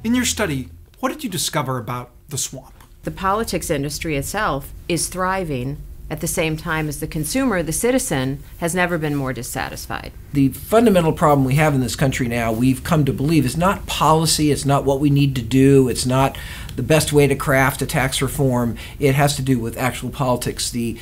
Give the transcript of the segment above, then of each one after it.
In your study, what did you discover about the swamp? The politics industry itself is thriving at the same time as the consumer, the citizen, has never been more dissatisfied. The fundamental problem we have in this country now, we've come to believe, is not policy, it's not what we need to do, it's not the best way to craft a tax reform. It has to do with actual politics, the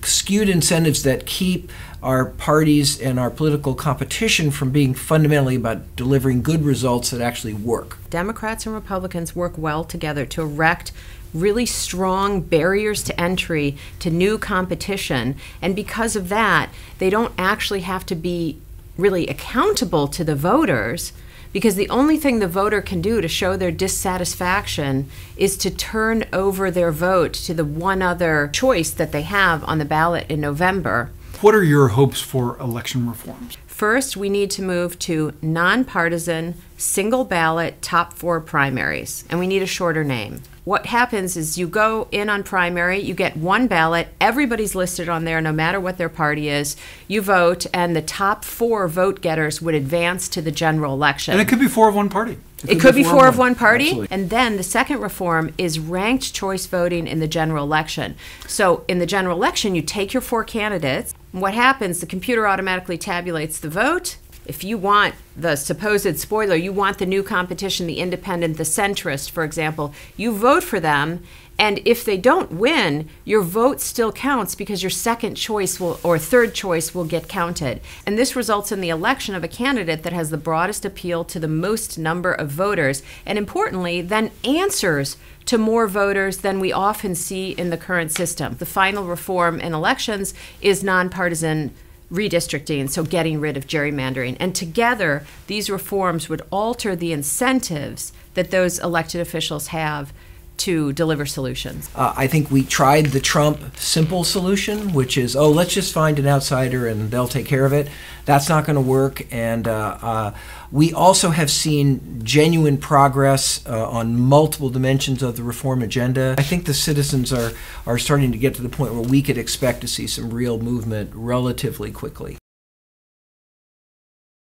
skewed incentives that keep our parties and our political competition from being fundamentally about delivering good results that actually work. Democrats and Republicans work well together to erect really strong barriers to entry to new competition, and because of that, they don't actually have to be really accountable to the voters, because the only thing the voter can do to show their dissatisfaction is to turn over their vote to the one other choice that they have on the ballot in November. What are your hopes for election reforms? First, we need to move to nonpartisan, single ballot top 4 primaries, and we need a shorter name. What happens is you go in on primary, you get one ballot, everybody's listed on there no matter what their party is, you vote, and the top 4 vote getters would advance to the general election. And it could be 4 of one party. It could be 4 of one party. Absolutely. And then the second reform is ranked choice voting in the general election. So in the general election, you take your 4 candidates. What happens, the computer automatically tabulates the vote. If you want the supposed spoiler, you want the new competition, the independent, the centrist, for example, you vote for them, and if they don't win, your vote still counts because your second choice or third choice will get counted. And this results in the election of a candidate that has the broadest appeal to the most number of voters, and importantly, then answers to more voters than we often see in the current system. The final reform in elections is nonpartisan redistricting, so getting rid of gerrymandering. And together, these reforms would alter the incentives that those elected officials have to deliver solutions. I think we tried the Trump simple solution, which is, oh, let's just find an outsider and they'll take care of it. That's not going to work. And we also have seen genuine progress on multiple dimensions of the reform agenda. I think the citizens are starting to get to the point where we could expect to see some real movement relatively quickly.